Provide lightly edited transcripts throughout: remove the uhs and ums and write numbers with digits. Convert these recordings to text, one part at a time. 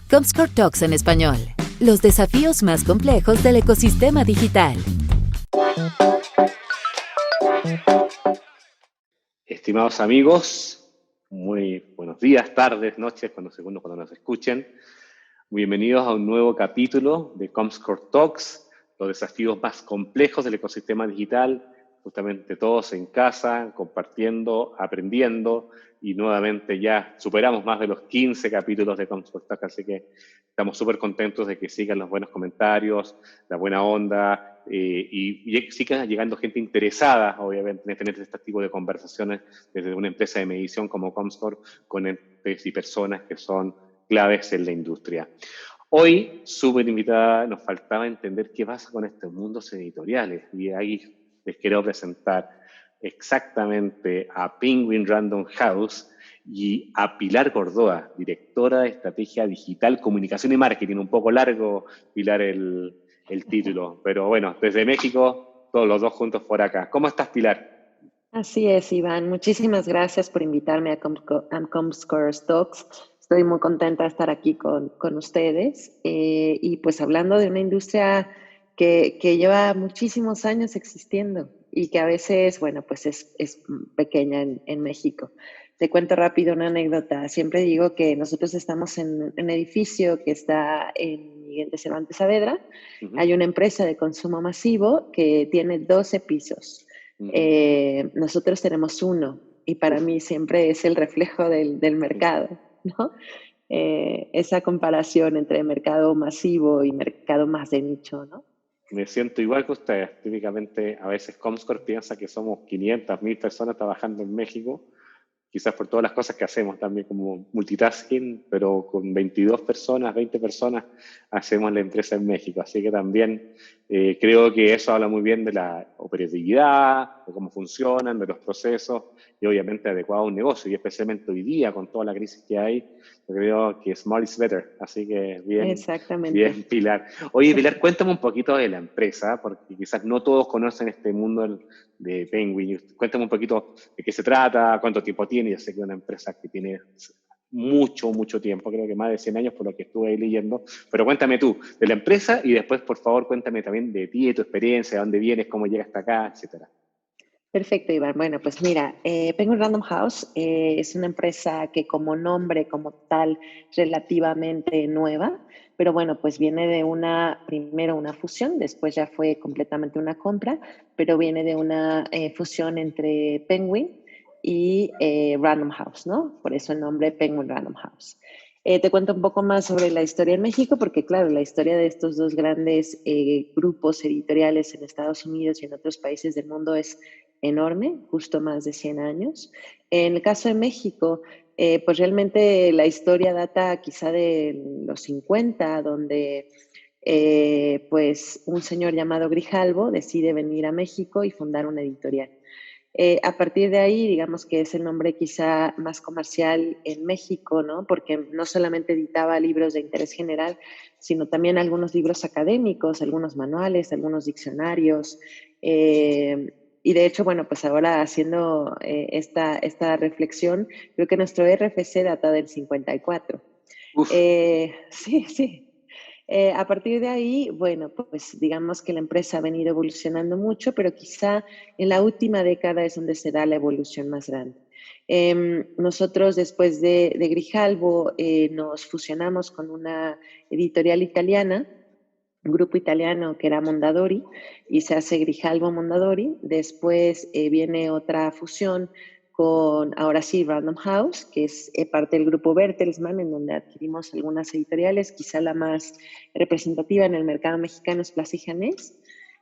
Comscore Talks en español. Los desafíos más complejos del ecosistema digital. Estimados amigos, muy buenos días, tardes, noches, según cuando nos escuchen. Bienvenidos a un nuevo capítulo de Comscore Talks, los desafíos más complejos del ecosistema digital, justamente todos en casa, compartiendo, aprendiendo, y nuevamente ya superamos más de los 15 capítulos de Comscore Talks, así que estamos súper contentos de que sigan los buenos comentarios, la buena onda, y siga llegando gente interesada, obviamente, en tener este tipo de conversaciones desde una empresa de medición como Comscore con entes y personas que son claves en la industria. Hoy, súper invitada, nos faltaba entender qué pasa con estos mundos editoriales, y ahí les quiero presentar exactamente a Penguin Random House y a Pilar Gordoa, directora de Estrategia Digital, Comunicación y Marketing. Un poco largo, Pilar, el título, pero bueno, desde México, todos los dos juntos por acá. ¿Cómo estás, Pilar? Así es, Iván. Muchísimas gracias por invitarme a Comscore Talks. Estoy muy contenta de estar aquí con ustedes y pues hablando de una industria que lleva muchísimos años existiendo y que a veces, bueno, pues es pequeña en México. Te cuento rápido una anécdota. Siempre digo que nosotros estamos en un edificio que está en Miguel de Cervantes Saavedra. Hay una empresa de consumo masivo que tiene 12 pisos. Nosotros tenemos uno y para mí siempre es el reflejo del mercado, ¿no? Esa comparación entre mercado masivo y mercado más de nicho, ¿no? Me siento igual que ustedes. Típicamente, a veces Comscore piensa que somos 500, 1000 personas trabajando en México, quizás por todas las cosas que hacemos también como multitasking, pero con 22 personas, 20 personas hacemos la empresa en México. Así que también creo que eso habla muy bien de la operatividad, de cómo funcionan, de los procesos y obviamente adecuado a un negocio. Y especialmente hoy día, con toda la crisis que hay, yo creo que small is better. Así que bien, exactamente. Bien, Pilar. Oye, Pilar, cuéntame un poquito de la empresa, porque quizás no todos conocen este mundo de Penguin. Cuéntame un poquito de qué se trata, cuánto tiempo tiene. Yo sé que es una empresa que tiene mucho tiempo, creo que más de 100 años por lo que estuve ahí leyendo. Pero cuéntame tú de la empresa y después, por favor, cuéntame también de ti, de tu experiencia, de dónde vienes, cómo llegas hasta acá, etcétera. Perfecto, Iván. Bueno, pues mira, Penguin Random House es una empresa que como nombre, como tal, relativamente nueva, pero bueno, pues viene de primero una fusión, después ya fue completamente una compra, pero viene de una fusión entre Penguin y Random House, ¿no? Por eso el nombre Penguin Random House. Te cuento un poco más sobre la historia en México, porque claro, la historia de estos dos grandes grupos editoriales en Estados Unidos y en otros países del mundo es enorme, justo más de 100 años. En el caso de México, pues realmente la historia data quizá de los 50, donde pues un señor llamado Grijalvo decide venir a México y fundar una editorial. A partir de ahí, digamos que es el nombre quizá más comercial en México, ¿no? Porque no solamente editaba libros de interés general, sino también algunos libros académicos, algunos manuales, algunos diccionarios. Y de hecho, bueno, pues ahora haciendo esta reflexión, creo que nuestro RFC data del 54. Sí. A partir de ahí, bueno, pues digamos que la empresa ha venido evolucionando mucho, pero quizá en la última década es donde se da la evolución más grande. Nosotros después de Grijalvo nos fusionamos con una editorial italiana, un grupo italiano que era Mondadori, y se hace Grijalvo Mondadori. Después viene otra fusión con, ahora sí, Random House, que es parte del grupo Bertelsmann, en donde adquirimos algunas editoriales. Quizá la más representativa en el mercado mexicano es Plaza y Janés.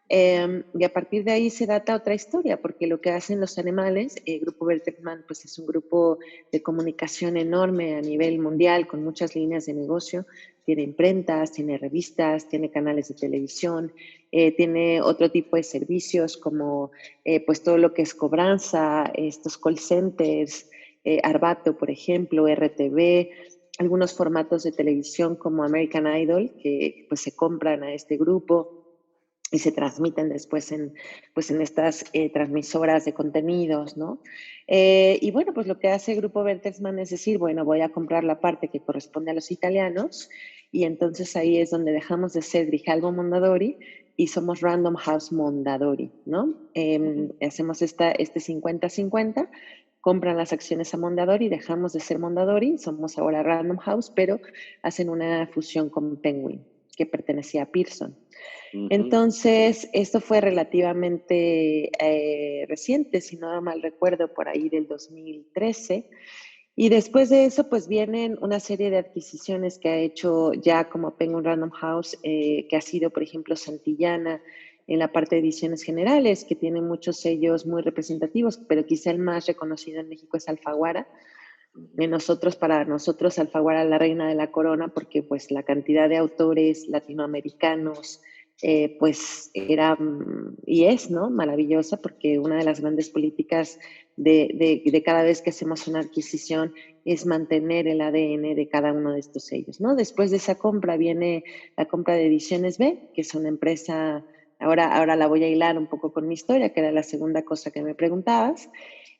Y a partir de ahí se data otra historia, porque lo que hacen los animales, el grupo Bertelsmann, pues es un grupo de comunicación enorme a nivel mundial, con muchas líneas de negocio. Tiene imprentas, tiene revistas, tiene canales de televisión, tiene otro tipo de servicios como pues todo lo que es cobranza, estos call centers, Arbato, por ejemplo, RTV, algunos formatos de televisión como American Idol, que pues se compran a este grupo y se transmiten después pues en estas transmisoras de contenidos, ¿no? Y bueno, pues lo que hace el Grupo Bertelsmann es decir, bueno, voy a comprar la parte que corresponde a los italianos y entonces ahí es donde dejamos de ser Grijalbo Mondadori y somos Random House Mondadori, ¿no? Hacemos este 50-50, compran las acciones a Mondadori, dejamos de ser Mondadori, somos ahora Random House, pero hacen una fusión con Penguin, que pertenecía a Pearson. Entonces, esto fue relativamente reciente, si no mal recuerdo, por ahí del 2013. Y después de eso, pues vienen una serie de adquisiciones que ha hecho ya como Penguin Random House, que ha sido, por ejemplo, Santillana en la parte de ediciones generales, que tiene muchos sellos muy representativos, pero quizá el más reconocido en México es Alfaguara. Para nosotros, Alfaguara la reina de la corona, porque pues la cantidad de autores latinoamericanos, pues era y es, ¿no? Maravillosa, porque una de las grandes políticas de cada vez que hacemos una adquisición es mantener el ADN de cada uno de estos sellos, ¿no? Después de esa compra viene la compra de Ediciones B, que es una empresa, ahora la voy a hilar un poco con mi historia, que era la segunda cosa que me preguntabas.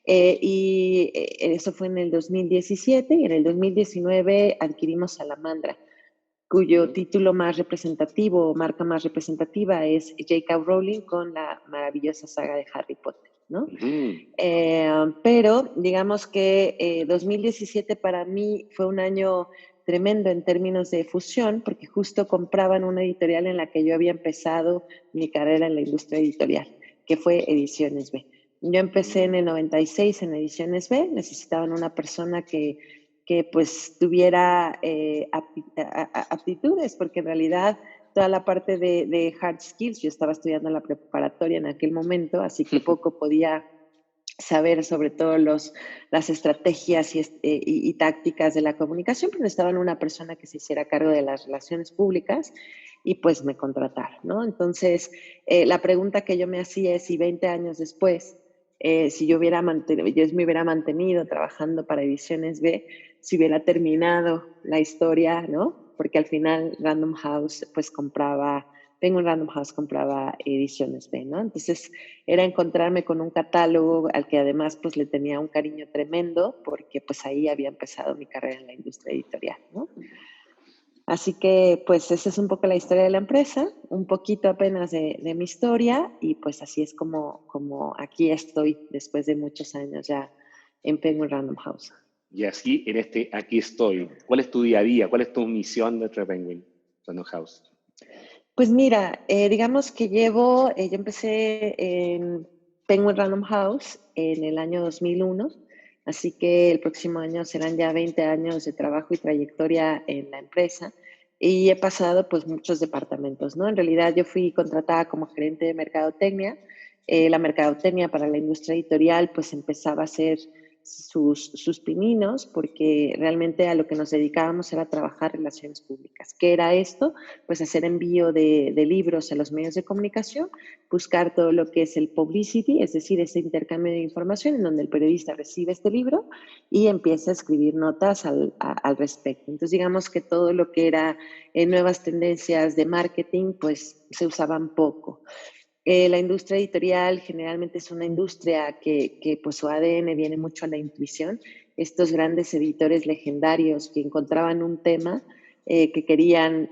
Eso fue en el 2017 y en el 2019 adquirimos Salamandra, cuyo título más representativo, marca más representativa es J.K. Rowling con la maravillosa saga de Harry Potter, ¿no? Pero digamos que 2017 para mí fue un año tremendo en términos de fusión, porque justo compraban una editorial en la que yo había empezado mi carrera en la industria editorial, que fue Ediciones B. Yo empecé en el 96 en Ediciones B, necesitaban una persona que pues tuviera aptitudes, porque en realidad toda la parte de hard skills, yo estaba estudiando en la preparatoria en aquel momento, así que poco podía saber sobre todo las estrategias y tácticas de la comunicación, pero necesitaban una persona que se hiciera cargo de las relaciones públicas y pues me contrataron, ¿no? Entonces, la pregunta que yo me hacía es si 20 años después, si yo me hubiera mantenido trabajando para Ediciones B, si hubiera terminado la historia, ¿no? Porque al final Random House pues Penguin Random House compraba Ediciones B, ¿no? Entonces era encontrarme con un catálogo al que además pues le tenía un cariño tremendo porque pues ahí había empezado mi carrera en la industria editorial, ¿no? Así que pues esa es un poco la historia de la empresa, un poquito apenas de mi historia y pues así es como aquí estoy después de muchos años ya en Penguin Random House. Y así, aquí estoy. ¿Cuál es tu día a día? ¿Cuál es tu misión dentro de Penguin Random House? Pues mira, digamos que yo empecé en Penguin Random House en el año 2001, así que el próximo año serán ya 20 años de trabajo y trayectoria en la empresa y he pasado pues muchos departamentos, ¿no? En realidad yo fui contratada como gerente de mercadotecnia. La mercadotecnia para la industria editorial pues empezaba a ser sus pininos porque realmente a lo que nos dedicábamos era trabajar relaciones públicas. ¿Qué era esto? Pues hacer envío de libros a los medios de comunicación, buscar todo lo que es el publicity, es decir, ese intercambio de información en donde el periodista recibe este libro y empieza a escribir notas al respecto. Entonces, digamos que todo lo que era nuevas tendencias de marketing, pues se usaban poco. La industria editorial generalmente es una industria que pues su ADN viene mucho a la intuición. Estos grandes editores legendarios que encontraban un tema que querían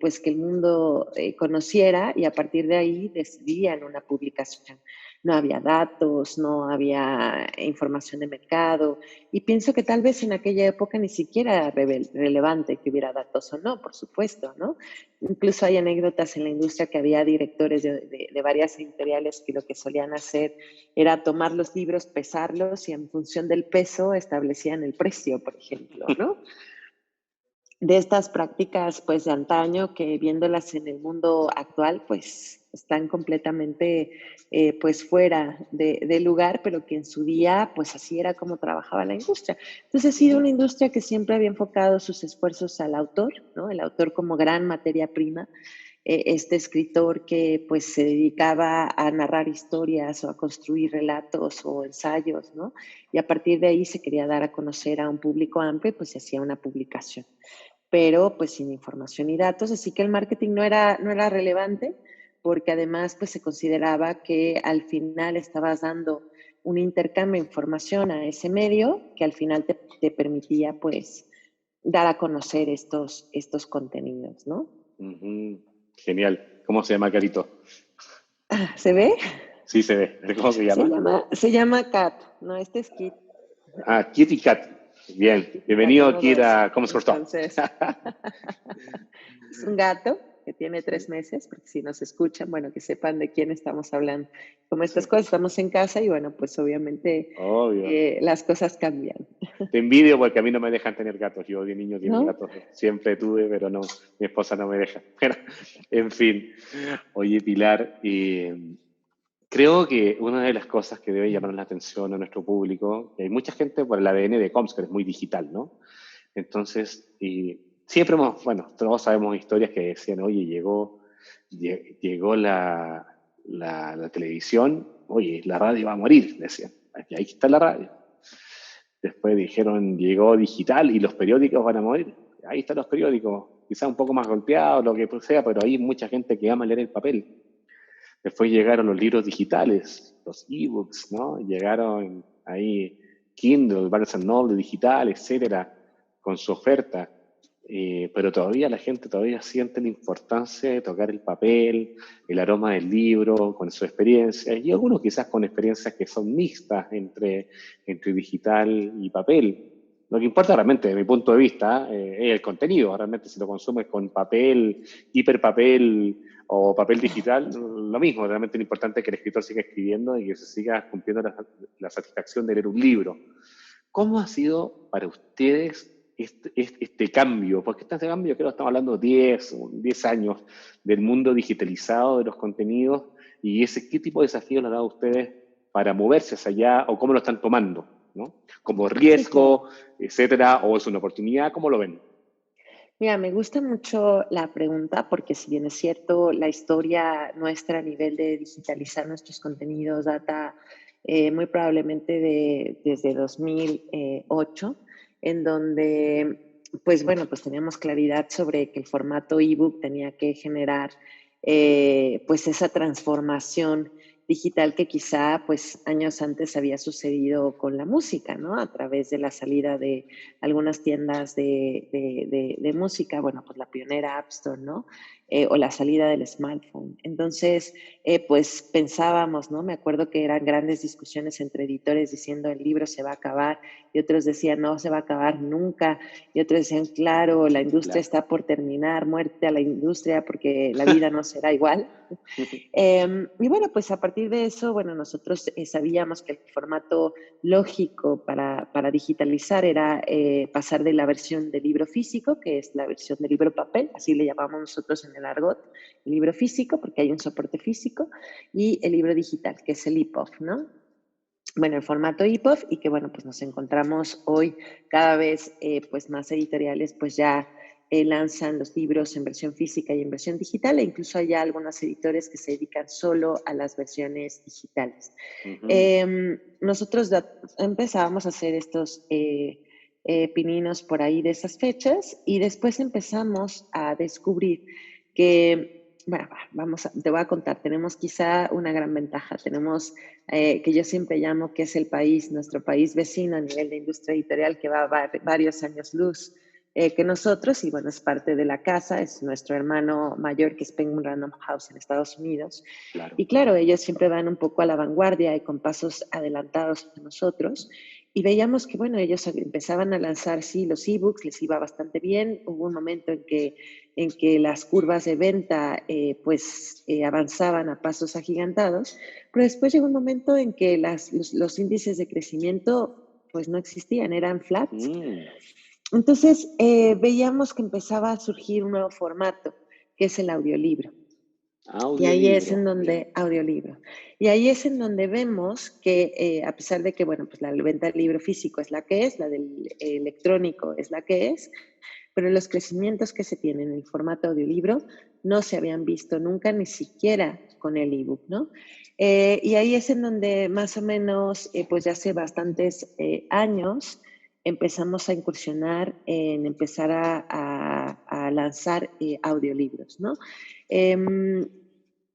pues que el mundo conociera y a partir de ahí decidían una publicación. No había datos, no había información de mercado y pienso que tal vez en aquella época ni siquiera era relevante que hubiera datos o no, por supuesto, ¿no? Incluso hay anécdotas en la industria que había directores de varias editoriales que lo que solían hacer era tomar los libros, pesarlos y en función del peso establecían el precio, por ejemplo, ¿no? De estas prácticas pues de antaño que viéndolas en el mundo actual pues están completamente pues fuera de lugar, pero que en su día pues así era como trabajaba la industria. Entonces ha sido una industria que siempre había enfocado sus esfuerzos al autor, ¿no? El autor como gran materia prima, este escritor que pues se dedicaba a narrar historias o a construir relatos o ensayos, ¿no? Y a partir de ahí se quería dar a conocer a un público amplio y pues se hacía una publicación, pero pues sin información y datos, así que el marketing no era relevante porque además pues se consideraba que al final estabas dando un intercambio de información a ese medio que al final te permitía pues dar a conocer estos contenidos, ¿no? Genial. ¿Cómo se llama, Carito? ¿Se ve? Sí, se ve. ¿Cómo se llama? Se llama Cat, no, este es Kit. Ah, Kitty Cat. Bien. Bienvenido aquí a Comscore Talk. Entonces, es un gato que tiene 3 meses, porque si nos escuchan, bueno, que sepan de quién estamos hablando. Como estas cosas, estamos en casa y bueno, pues obviamente las cosas cambian. Te envidio porque a mí no me dejan tener gatos. Yo de niño tenía ¿No? gatos, siempre tuve, pero no, mi esposa no me deja. Bueno, en fin. Oye, Pilar, creo que una de las cosas que debe llamar la atención a nuestro público, que hay mucha gente por el ADN de Comscore, es muy digital, ¿no? Entonces, siempre bueno, todos sabemos historias que decían, oye, llegó la televisión, oye, la radio va a morir, decían. Ahí está la radio. Después dijeron, llegó digital y los periódicos van a morir. Ahí están los periódicos, quizá un poco más golpeados, lo que sea, pero hay mucha gente que ama leer el papel. Después llegaron los libros digitales, los ebooks, ¿no? Llegaron ahí Kindle, Barnes & Noble digital, etcétera, con su oferta. Pero todavía la gente todavía siente la importancia de tocar el papel, el aroma del libro, con su experiencia, y algunos quizás con experiencias que son mixtas entre digital y papel. Lo que importa realmente, desde mi punto de vista, es el contenido. Realmente si lo consumes con papel, hiperpapel o papel digital, lo mismo. Realmente lo importante es que el escritor siga escribiendo y que se siga cumpliendo la satisfacción de leer un libro. ¿Cómo ha sido para ustedes este cambio? Porque este cambio, creo que estamos hablando de 10 años del mundo digitalizado de los contenidos, y ¿qué tipo de desafíos les ha dado a ustedes para moverse hacia allá, o cómo lo están tomando, ¿no? ¿Como riesgo, etcétera, o es una oportunidad? ¿Cómo lo ven? Mira, me gusta mucho la pregunta porque si bien es cierto, la historia nuestra a nivel de digitalizar nuestros contenidos data muy probablemente desde 2008, en donde, pues bueno, pues teníamos claridad sobre que el formato ebook tenía que generar pues esa transformación digital que quizá pues años antes había sucedido con la música, ¿no? A través de la salida de algunas tiendas de música, bueno, pues la pionera App Store, ¿no? O la salida del smartphone. Entonces, pues pensábamos, ¿no? Me acuerdo que eran grandes discusiones entre editores diciendo el libro se va a acabar, y otros decían no se va a acabar nunca, y otros decían claro, la industria está por terminar, muerte a la industria porque la vida no será igual. Y bueno, pues a partir de eso, bueno, nosotros sabíamos que el formato lógico para digitalizar era pasar de la versión de libro físico, que es la versión de libro papel, así le llamamos nosotros en el argot, el libro físico, porque hay un soporte físico, y el libro digital, que es el EPUB, ¿no? Bueno, el formato EPUB, y que bueno, pues nos encontramos hoy cada vez pues más editoriales pues ya lanzan los libros en versión física y en versión digital, e incluso hay algunos editores que se dedican solo a las versiones digitales. Nosotros empezábamos a hacer estos pininos por ahí de esas fechas, y después empezamos a descubrir que, bueno, te voy a contar, tenemos quizá una gran ventaja, tenemos que yo siempre llamo que es nuestro país vecino a nivel de industria editorial, que va a varios años luz que nosotros, y bueno, es parte de la casa, es nuestro hermano mayor, que es Penguin Random House en Estados Unidos. Claro. Y claro, ellos siempre van un poco a la vanguardia y con pasos adelantados a nosotros. Y veíamos que, bueno, ellos empezaban a lanzar, sí, los ebooks, les iba bastante bien. Hubo un momento en que las curvas de venta avanzaban a pasos agigantados, pero después llegó un momento en que los índices de crecimiento pues no existían, eran flats. Entonces veíamos que empezaba a surgir un nuevo formato, que es el audiolibro. Y ahí es en donde, audiolibro. Y ahí es en donde vemos que a pesar de que, bueno, pues la venta del libro físico es la que es, la del electrónico es la que es, pero los crecimientos que se tienen en el formato audiolibro no se habían visto nunca, ni siquiera con el ebook, ¿no? Y ahí es en donde más o menos, pues ya hace bastantes años, empezamos a incursionar en empezar a lanzar audiolibros, ¿no?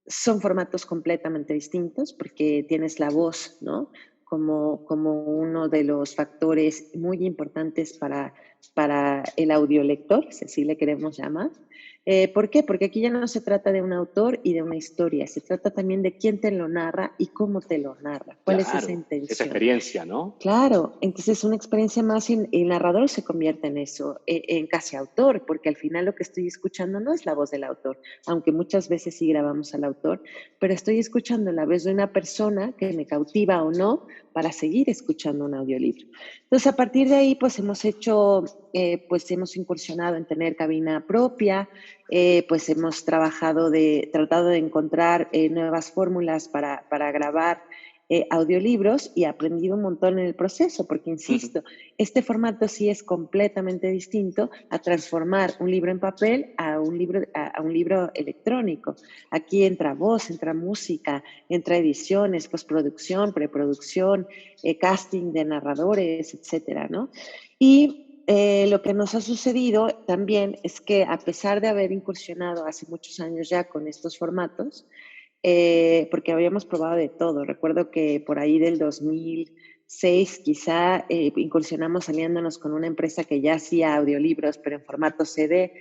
Son formatos completamente distintos porque tienes la voz, ¿no? Como uno de los factores muy importantes para para el audiolector, si así le queremos llamar. ¿Por qué? Porque aquí ya no se trata de un autor y de una historia, se trata también de quién te lo narra y cómo te lo narra, cuál es esa Claro, esa intención. experiencia, ¿no? Claro, entonces una experiencia más y el narrador se convierte en eso, en casi autor, porque al final lo que estoy escuchando no es la voz del autor, aunque muchas veces sí grabamos al autor, pero estoy escuchando la voz de una persona que me cautiva o no para seguir escuchando un audiolibro. Entonces, a partir de ahí, pues pues hemos incursionado en tener cabina propia, pues hemos tratado de encontrar nuevas fórmulas para grabar audiolibros y he aprendido un montón en el proceso, porque insisto, este formato sí es completamente distinto a transformar un libro en papel a un libro electrónico. Aquí entra voz, entra música, entra ediciones, postproducción, preproducción, casting de narradores, etcétera, ¿no? Y lo que nos ha sucedido también es que a pesar de haber incursionado hace muchos años ya con estos formatos, porque habíamos probado de todo. Recuerdo que por ahí del 2006 quizá incursionamos aliándonos con una empresa que ya hacía audiolibros, pero en formato CD,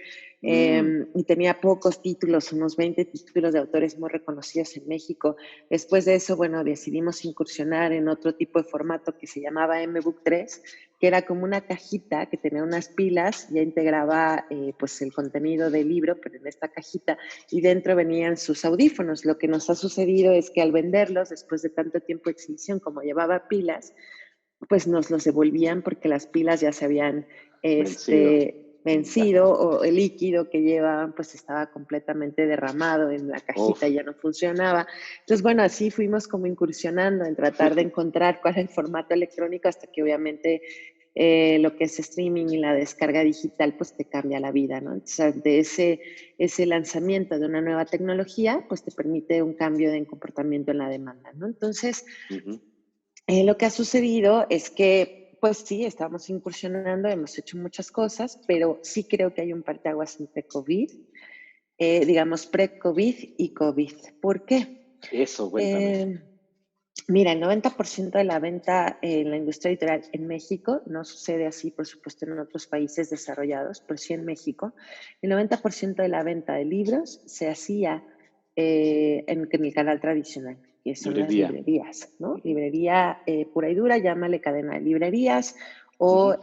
y tenía pocos títulos, unos 20 títulos de autores muy reconocidos en México. Después de eso, bueno, decidimos incursionar en otro tipo de formato que se llamaba MBook 3, que era como una cajita que tenía unas pilas, ya integraba pues el contenido del libro, pero en esta cajita, y dentro venían sus audífonos. Lo que nos ha sucedido es que al venderlos, después de tanto tiempo de exhibición, como llevaba pilas, pues nos los devolvían porque las pilas ya se habían Vencido. vencido o el líquido que llevaban pues estaba completamente derramado en la cajita Uf. y ya no funcionaba. Entonces, bueno, así fuimos como incursionando en tratar de encontrar cuál es el formato electrónico hasta que obviamente lo que es streaming y la descarga digital pues te cambia la vida, ¿no? Entonces, de ese lanzamiento de una nueva tecnología pues te permite un cambio de comportamiento en la demanda, ¿no? Entonces, lo que ha sucedido es que, pues sí, estamos incursionando, hemos hecho muchas cosas, pero sí creo que hay un parteaguas entre COVID, digamos pre-COVID y COVID. ¿Por qué? Eso, cuéntame. Mira, el 90% de la venta en la industria editorial en México, no sucede así, por supuesto, en otros países desarrollados, pero sí en México, el 90% de la venta de libros se hacía en el canal tradicional, que son las Librería. librerías, ¿no? Librería pura y dura, llámale cadena de librerías o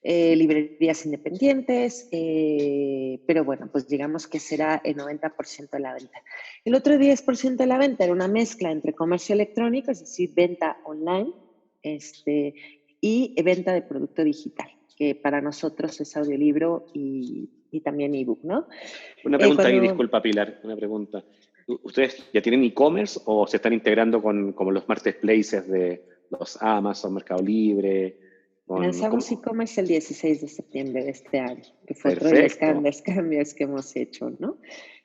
librerías independientes, pero bueno, pues digamos que será el 90% de la venta. El otro 10% de la venta era una mezcla entre comercio electrónico, es decir, venta online, y venta de producto digital, que para nosotros es audiolibro y también ebook, ¿no? Una pregunta ahí, disculpa Pilar, una pregunta. ¿Ustedes ya tienen e-commerce o se están integrando con como los marketplaces de los Amazon, Mercado Libre? Lanzamos e-commerce el 16 de septiembre de este año, que fue otro de los Perfecto. cambios que hemos hecho, ¿no?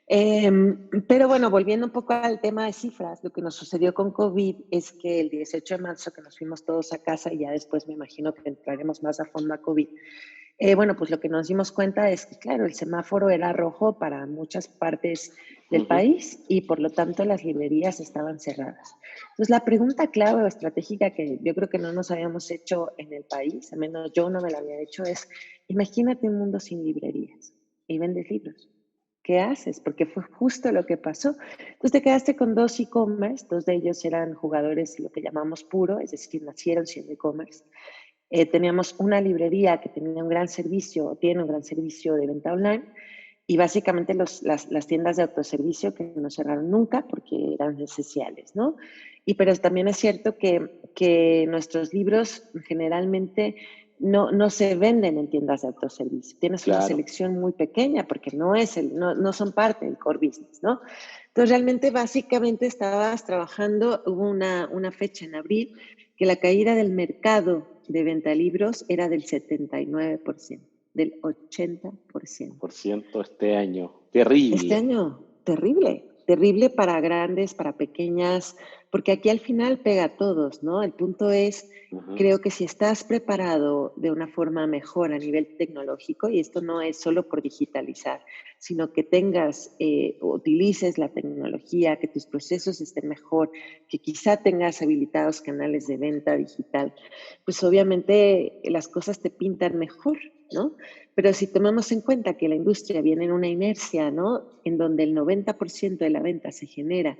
Pero bueno, volviendo un poco al tema de cifras, lo que nos sucedió con COVID es que el 18 de marzo, que nos fuimos todos a casa y ya después me imagino que entraremos más a fondo a COVID, bueno, pues lo que nos dimos cuenta es que, claro, el semáforo era rojo para muchas partes del país y por lo tanto las librerías estaban cerradas. Entonces, la pregunta clave o estratégica que yo creo que no nos habíamos hecho en el país, al menos yo no me la había hecho, es imagínate un mundo sin librerías y vendes libros. ¿Qué haces? Porque fue justo lo que pasó. Entonces te quedaste con dos e-commerce, dos de ellos eran jugadores lo que llamamos puro, es decir, nacieron siendo e-commerce. Teníamos una librería que tenía un gran servicio, o tiene un gran servicio de venta online, y básicamente las tiendas de autoservicio que no cerraron nunca porque eran esenciales, ¿no? Pero también es cierto que nuestros libros generalmente no se venden en tiendas de autoservicio. Tienes una Claro. selección muy pequeña porque no son parte del core business, ¿no? Entonces, realmente, básicamente estabas trabajando, hubo una fecha en abril que la caída del mercado de venta de libros era del 79%, del 80%. Por ciento este año. Terrible. Este año, terrible, terrible para grandes, para pequeñas porque aquí al final pega a todos, ¿no? El punto es, Ujú. creo que si estás preparado de una forma mejor a nivel tecnológico, y esto no es solo por digitalizar, sino que tengas, utilices la tecnología, que tus procesos estén mejor, que quizá tengas habilitados canales de venta digital, pues obviamente las cosas te pintan mejor, ¿no? Pero si tomamos en cuenta que la industria viene en una inercia, ¿no? En donde el 90% de la venta se genera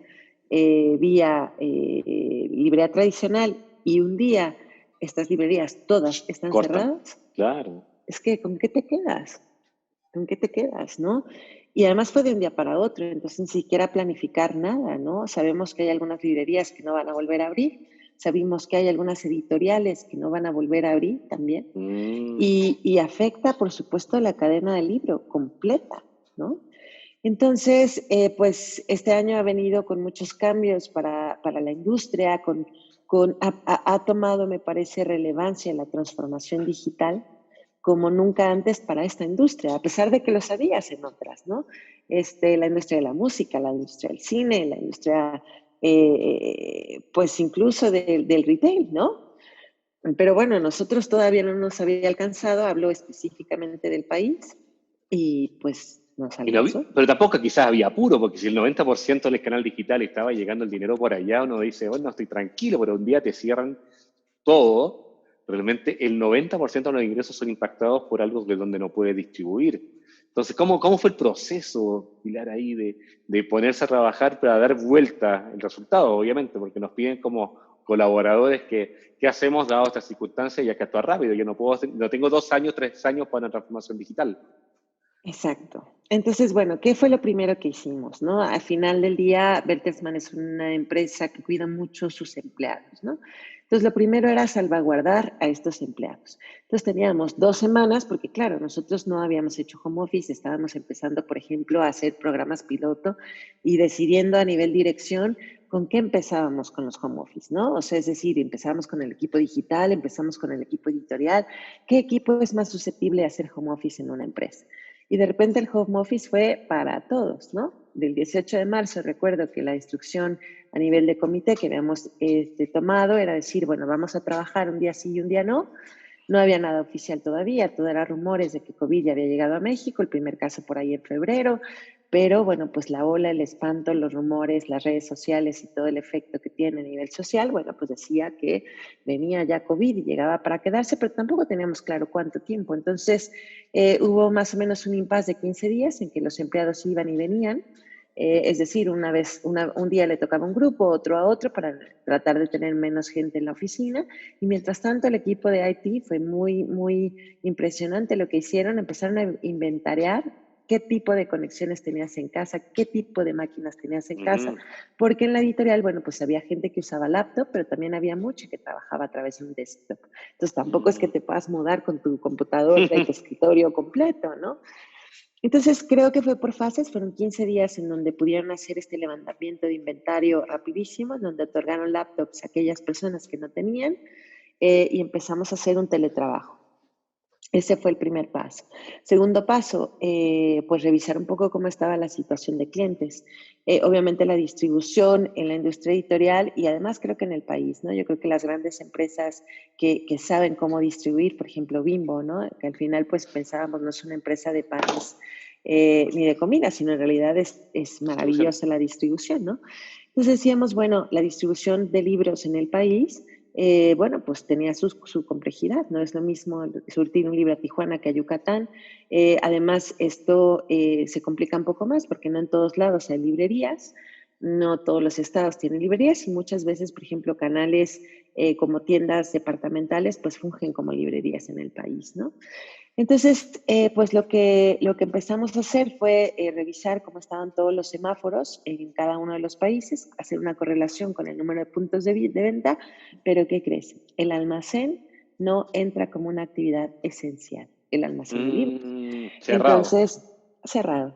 vía librería tradicional y un día estas librerías todas están Cortan, cerradas, claro. es que ¿con qué te quedas? ¿Con qué te quedas, no? Y además fue de un día para otro, entonces ni siquiera planificar nada, ¿no? Sabemos que hay algunas librerías que no van a volver a abrir, sabemos que hay algunas editoriales que no van a volver a abrir también, Mm, y afecta, por supuesto, la cadena del libro completa, ¿no? Entonces, pues este año ha venido con muchos cambios para la industria, ha tomado, me parece, relevancia la transformación digital como nunca antes para esta industria, a pesar de que lo sabías en otras, ¿no? La industria de la música, la industria del cine, la industria, pues incluso del retail, ¿no? Pero bueno, nosotros todavía no nos había alcanzado, hablo específicamente del país y pues nos alcanzó. pero tampoco quizás había apuro, porque si el 90% del canal digital estaba llegando el dinero por allá, uno dice, bueno, estoy tranquilo, pero un día te cierran todo. Realmente el 90% de los ingresos son impactados por algo de donde no puede distribuir. Entonces, ¿cómo fue el proceso, Pilar, ahí de ponerse a trabajar para dar vuelta el resultado? Obviamente, porque nos piden como colaboradores qué hacemos dado estas circunstancias y hay que actuar rápido. Yo no tengo 2 años, 3 años para una transformación digital. Exacto. Entonces, bueno, ¿qué fue lo primero que hicimos, no? Al final del día, Bertelsmann es una empresa que cuida mucho sus empleados, ¿no? Entonces, lo primero era salvaguardar a estos empleados. Entonces, teníamos 2 semanas, porque claro, nosotros no habíamos hecho home office, estábamos empezando, por ejemplo, a hacer programas piloto y decidiendo a nivel dirección con qué empezábamos con los home office, ¿no? O sea, es decir, empezamos con el equipo digital, empezamos con el equipo editorial. ¿Qué equipo es más susceptible a hacer home office en una empresa? Y de repente el home office fue para todos, ¿no? Del 18 de marzo recuerdo que la instrucción a nivel de comité que habíamos tomado era decir, bueno, vamos a trabajar un día sí y un día no. No había nada oficial todavía, todo era rumores de que COVID ya había llegado a México, el primer caso por ahí en febrero, pero bueno, pues la ola, el espanto, los rumores, las redes sociales y todo el efecto que tiene a nivel social, bueno, pues decía que venía ya COVID y llegaba para quedarse, pero tampoco teníamos claro cuánto tiempo. Entonces, hubo más o menos un impasse de 15 días en que los empleados iban y venían, es decir, un día le tocaba un grupo, otro a otro, para tratar de tener menos gente en la oficina. Y mientras tanto, el equipo de IT fue muy, muy impresionante lo que hicieron. Empezaron a inventariar qué tipo de conexiones tenías en casa, qué tipo de máquinas tenías en casa, Ujú. porque en la editorial, bueno, pues había gente que usaba laptop, pero también había mucha que trabajaba a través de un desktop. Entonces tampoco es que Mm. te puedas mudar con tu computador de tu escritorio completo, ¿no? Entonces creo que fue por fases, fueron 15 días en donde pudieron hacer este levantamiento de inventario rapidísimo, en donde otorgaron laptops a aquellas personas que no tenían, y empezamos a hacer un teletrabajo. Ese fue el primer paso. Segundo paso, pues revisar un poco cómo estaba la situación de clientes. Obviamente la distribución en la industria editorial y además creo que en el país, ¿no? Yo creo que las grandes empresas que saben cómo distribuir, por ejemplo Bimbo, ¿no? Que al final pues pensábamos no es una empresa de panes ni de comida, sino en realidad es Distribución. maravillosa la distribución, ¿no? Entonces decíamos, bueno, la distribución de libros en el país bueno, pues tenía su complejidad, no es lo mismo surtir un libro a Tijuana que a Yucatán. Además, esto se complica un poco más porque no en todos lados hay librerías, no todos los estados tienen librerías y muchas veces, por ejemplo, canales como tiendas departamentales, pues fungen como librerías en el país, ¿no? Entonces, pues lo que empezamos a hacer fue revisar cómo estaban todos los semáforos en cada uno de los países, hacer una correlación con el número de puntos de venta, pero ¿qué crees? El almacén no entra como una actividad esencial, el almacén de libros. Cerrado. Entonces, cerrado.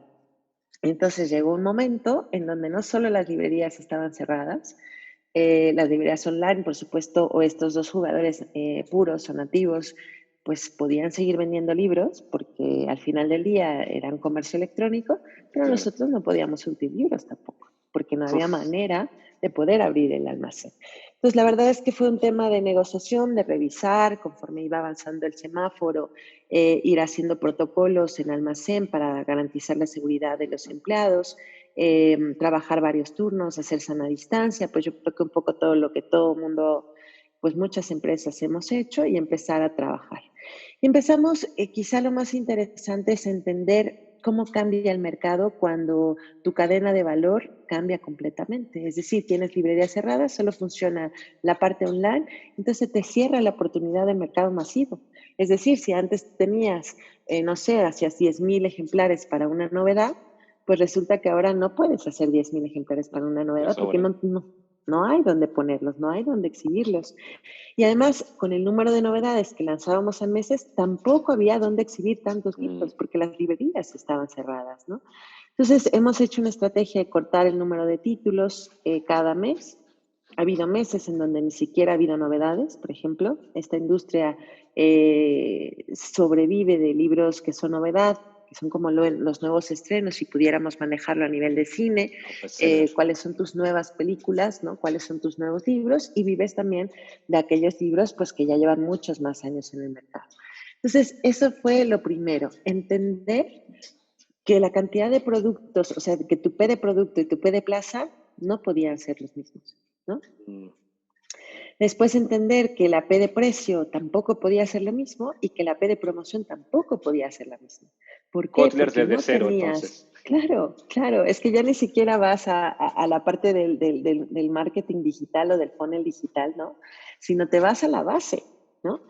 Entonces llegó un momento en donde no solo las librerías estaban cerradas, las librerías online, por supuesto, o estos dos jugadores puros o nativos, pues podían seguir vendiendo libros porque al final del día eran comercio electrónico, pero Claro. nosotros no podíamos surtir libros tampoco. porque no había Uf, manera de poder abrir el almacén. Entonces, la verdad es que fue un tema de negociación, de revisar conforme iba avanzando el semáforo, ir haciendo protocolos en almacén para garantizar la seguridad de los empleados, trabajar varios turnos, hacer sana distancia, pues yo creo que un poco todo lo que todo mundo, pues muchas empresas hemos hecho y empezar a trabajar. Y empezamos, quizá lo más interesante es entender cómo cambia el mercado cuando tu cadena de valor cambia completamente. Es decir, tienes librerías cerradas, solo funciona la parte online, entonces te cierra la oportunidad de mercado masivo. Es decir, si antes tenías, no sé, hacías 10,000 ejemplares para una novedad, pues resulta que ahora no puedes hacer 10,000 ejemplares para una te novedad porque sobran. no hay dónde ponerlos, no hay dónde exhibirlos. Y además, con el número de novedades que lanzábamos a meses, tampoco había dónde exhibir tantos Mm, libros porque las librerías estaban cerradas, ¿no? Entonces, hemos hecho una estrategia de cortar el número de títulos cada mes. Ha habido meses en donde ni siquiera ha habido novedades, por ejemplo. Esta industria sobrevive de libros que son novedad, que son como los nuevos estrenos, si pudiéramos manejarlo a nivel de cine, los bestsellers. cuáles son tus nuevas películas, ¿no? Cuáles son tus nuevos libros, y vives también de aquellos libros pues, que ya llevan muchos más años en el mercado. Entonces, eso fue lo primero, entender que la cantidad de productos, o sea, que tu P de producto y tu P de plaza no podían ser los mismos, ¿no? Mm. Después entender que la P de precio tampoco podía ser lo mismo y que la P de promoción tampoco podía ser la misma. ¿Por qué? Kotler Porque desde no cero, tenías, entonces. claro, es que ya ni siquiera vas a la parte del marketing digital o del funnel digital, ¿no? Sino te vas a la base, ¿no?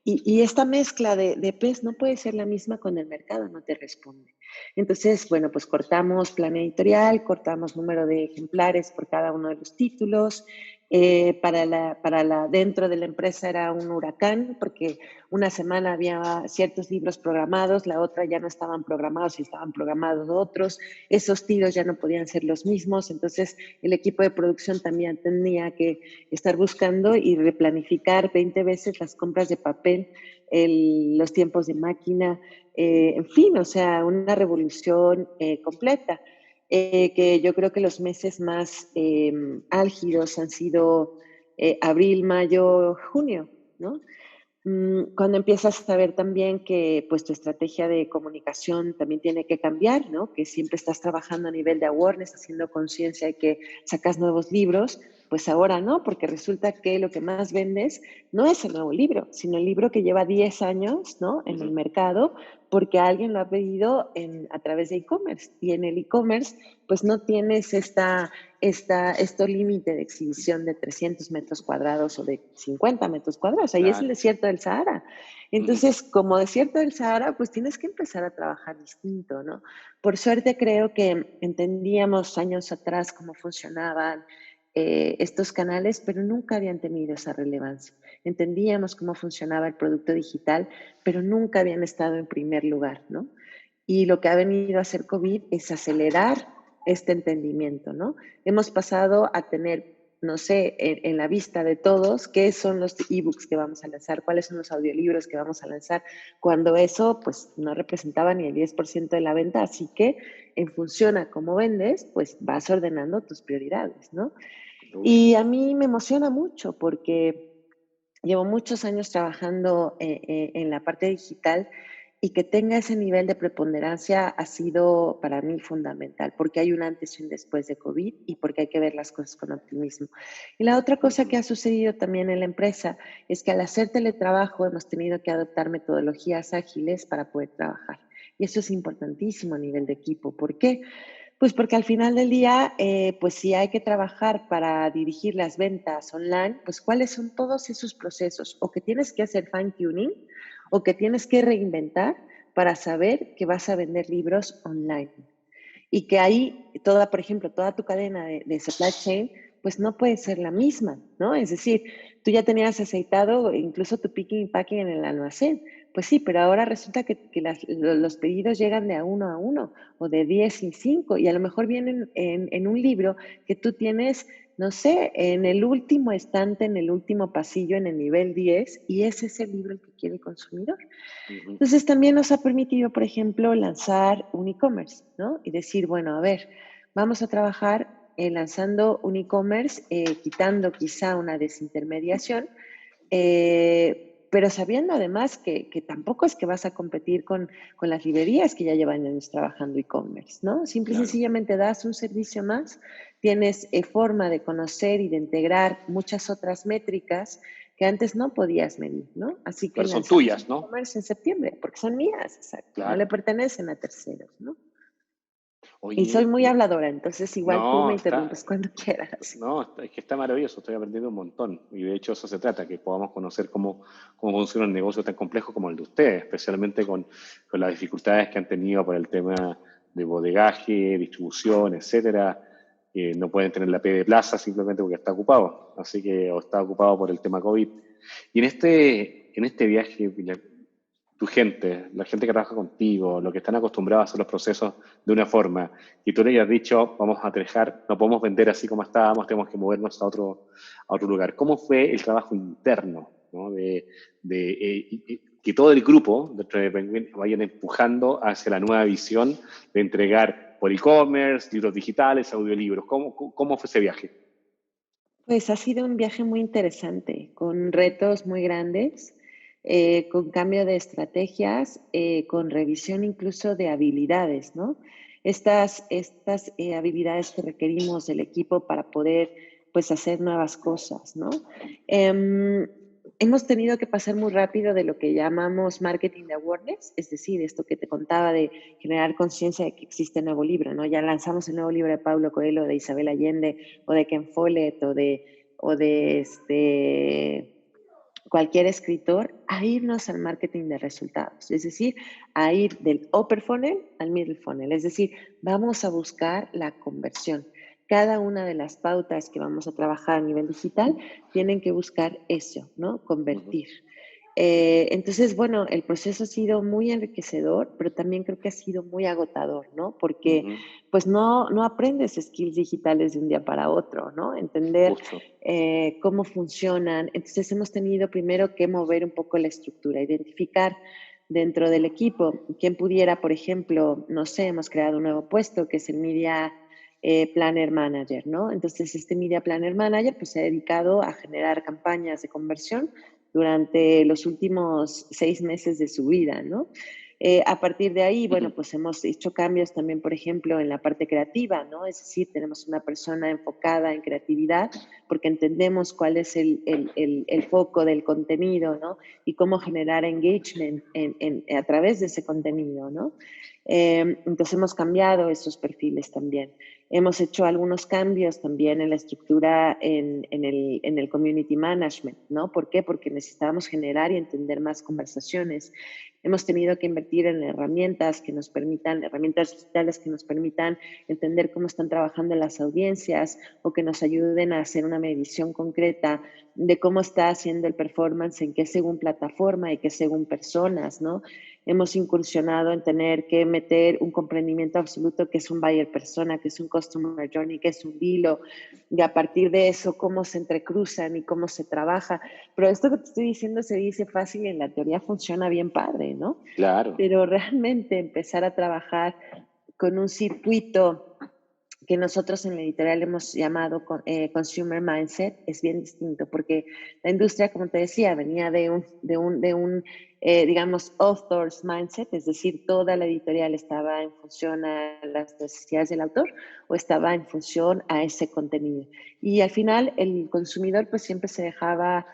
Y esta mezcla de P's no puede ser la misma cuando el mercado no te responde. Entonces, bueno, pues cortamos plan editorial, cortamos número de ejemplares por cada uno de los títulos, dentro de la empresa era un huracán, porque una semana había ciertos libros programados, la otra ya no estaban programados y estaban programados otros, esos tiros ya no podían ser los mismos, entonces el equipo de producción también tenía que estar buscando y replanificar 20 veces las compras de papel, los tiempos de máquina, en fin, o sea, una revolución completa que yo creo que los meses más álgidos han sido abril, mayo, junio, ¿no? Cuando empiezas a ver también que pues tu estrategia de comunicación también tiene que cambiar, ¿no? Que siempre estás trabajando a nivel de awareness, haciendo conciencia de que sacas nuevos libros, pues ahora no, porque resulta que lo que más vendes no es el nuevo libro, sino el libro que lleva 10 años, ¿no? En el Ujú. mercado, porque alguien lo ha pedido a través de e-commerce. Y en el e-commerce, pues no tienes este límite de exhibición de 300 metros cuadrados o de 50 metros cuadrados. Ahí es el Claro. desierto del Sahara. Ujú. Entonces, como desierto del Sahara, pues tienes que empezar a trabajar distinto, ¿no? Por suerte creo que entendíamos años atrás cómo funcionaban estos canales, pero nunca habían tenido esa relevancia. Entendíamos cómo funcionaba el producto digital, pero nunca habían estado en primer lugar, ¿no? Y lo que ha venido a hacer COVID es acelerar este entendimiento, ¿no? Hemos pasado a tener, no sé, en la vista de todos, qué son los ebooks que vamos a lanzar, cuáles son los audiolibros que vamos a lanzar, cuando eso pues no representaba ni el 10% de la venta, así que en función a cómo vendes, pues vas ordenando tus prioridades, ¿no? Uf. Y a mí me emociona mucho porque llevo muchos años trabajando en la parte digital y que tenga ese nivel de preponderancia ha sido para mí fundamental, porque hay un antes y un después de COVID y porque hay que ver las cosas con optimismo. Y la otra cosa que Ujú. ha sucedido también en la empresa es que al hacer teletrabajo hemos tenido que adoptar metodologías ágiles para poder trabajar. Y eso es importantísimo a nivel de equipo. ¿Por qué? Pues porque al final del día, pues si hay que trabajar para dirigir las ventas online, pues cuáles son todos esos procesos o que tienes que hacer fine tuning o que tienes que reinventar para saber que vas a vender libros online. Y que ahí toda, por ejemplo, toda tu cadena de supply chain, pues no puede ser la misma, ¿no? Es decir, tú ya tenías aceitado incluso tu picking y packing en el almacén. Pues sí, pero ahora resulta que los pedidos llegan de a uno o de 10 y 5 y a lo mejor vienen en un libro que tú tienes, no sé, en el último estante, en el último pasillo, en el nivel 10 y ese es el libro el que quiere el consumidor. Ujú. Entonces también nos ha permitido, por ejemplo, lanzar un e-commerce, ¿no? Y decir, bueno, a ver, vamos a trabajar lanzando un e-commerce, quitando quizá una desintermediación, pero sabiendo además que tampoco es que vas a competir con las librerías que ya llevan años trabajando e-commerce, ¿no? Simple y Claro. sencillamente das un servicio más, tienes forma de conocer y de integrar muchas otras métricas que antes no podías medir, ¿no? Así que Pero son lanzamos un tuyas, ¿no? e-commerce en septiembre, porque son mías, exacto, no le Claro. pertenecen a terceros, ¿no? Y soy Oye, muy habladora, entonces igual tú me no, interrumpes cuando quieras. no, es que está maravilloso, estoy aprendiendo un montón. Y de hecho eso se trata, que podamos conocer cómo funciona un negocio tan complejo como el de ustedes, especialmente con las dificultades que han tenido por el tema de bodegaje, distribución, etcétera. No pueden tener la P de plaza simplemente porque está ocupado, así que o está ocupado por el tema COVID. Y en este viaje, tu gente, la gente que trabaja contigo, los que están acostumbrados a hacer los procesos de una forma, y tú le hayas dicho, vamos a trejar, no podemos vender así como estábamos, tenemos que movernos a otro lugar. ¿Cómo fue el trabajo interno, ¿no? Que todo el grupo dentro de Penguin vayan empujando hacia la nueva visión de entregar por e-commerce, libros digitales, audiolibros? ¿Cómo fue ese viaje? Pues ha sido un viaje muy interesante, con retos muy grandes, con cambio de estrategias, con revisión incluso de habilidades, ¿no? Estas habilidades que requerimos del equipo para poder, pues, hacer nuevas cosas, ¿no? Em, Hemos tenido que pasar muy rápido de lo que llamamos marketing de awareness, es decir, esto que te contaba de generar conciencia de que existe un nuevo libro, ¿no? Ya lanzamos el nuevo libro de Paulo Coelho, de Isabel Allende, o de Ken Follett, o de cualquier escritor, a irnos al marketing de resultados, es decir, a ir del upper funnel al middle funnel, es decir, vamos a buscar la conversión. Cada una de las pautas que vamos a trabajar a nivel digital tienen que buscar eso, ¿no? Ujú, Convertir. Entonces, bueno, el proceso ha sido muy enriquecedor, pero también creo que ha sido muy agotador, ¿no? Porque ujú, pues no aprendes skills digitales de un día para otro, ¿no? Entender justo. cómo funcionan. Entonces hemos tenido primero que mover un poco la estructura, identificar dentro del equipo quién pudiera, por ejemplo, no sé, hemos creado un nuevo puesto que es el Media Planner Manager, ¿no? Entonces este Media Planner Manager pues se ha dedicado a generar campañas de conversión durante los últimos 6 meses de su vida, ¿no? A partir de ahí, bueno, Ujú, pues hemos hecho cambios también, por ejemplo, en la parte creativa, ¿no? Es decir, tenemos una persona enfocada en creatividad porque entendemos cuál es el foco del contenido, ¿no? Y cómo generar engagement a través de ese contenido, ¿no? Entonces hemos cambiado esos perfiles también. Hemos hecho algunos cambios también en la estructura en el community management, ¿no? ¿Por qué? Porque necesitábamos generar y entender más conversaciones. Hemos tenido que invertir en herramientas que nos permitan, herramientas digitales que nos permitan entender cómo están trabajando las audiencias o que nos ayuden a hacer una medición concreta de cómo está haciendo el performance, en qué según plataforma y qué según personas, ¿no? Hemos incursionado en tener que meter un comprendimiento absoluto que es un buyer persona, que es un customer journey, que es un hilo, y a partir de eso cómo se entrecruzan y cómo se trabaja. Pero esto que te estoy diciendo se dice fácil y en la teoría funciona bien padre, ¿no? claro. Pero realmente empezar a trabajar con un circuito que nosotros en la editorial hemos llamado consumer mindset, es bien distinto, porque la industria, como te decía, venía de un digamos, author's mindset, es decir, toda la editorial estaba en función a las necesidades del autor o estaba en función a ese contenido. Y al final el consumidor pues siempre se dejaba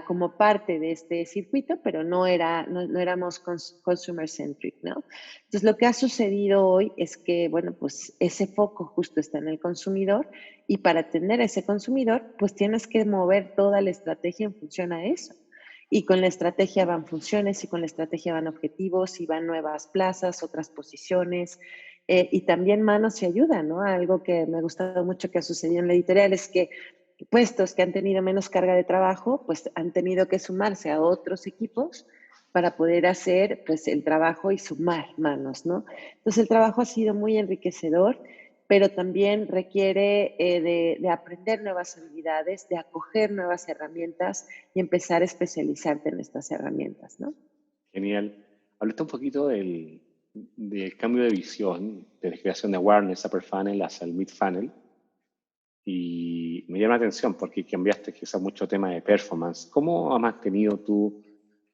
como parte de este circuito, pero no éramos consumer centric, ¿no? Entonces, lo que ha sucedido hoy es que, bueno, pues ese foco justo está en el consumidor y para atender a ese consumidor, pues tienes que mover toda la estrategia en función a eso. Y con la estrategia van funciones y con la estrategia van objetivos y van nuevas plazas, otras posiciones y también manos y ayuda, ¿no? Algo que me ha gustado mucho que ha sucedido en la editorial es que puestos que han tenido menos carga de trabajo, pues han tenido que sumarse a otros equipos para poder hacer pues el trabajo y sumar manos, ¿no? Entonces el trabajo ha sido muy enriquecedor, pero también requiere de aprender nuevas habilidades, de acoger nuevas herramientas y empezar a especializarte en estas herramientas, ¿no? Genial. Hablaste un poquito del cambio de visión, de la creación de awareness, upper funnel hacia el mid funnel. Y me llama la atención porque cambiaste quizás mucho tema de performance. ¿Cómo has mantenido tú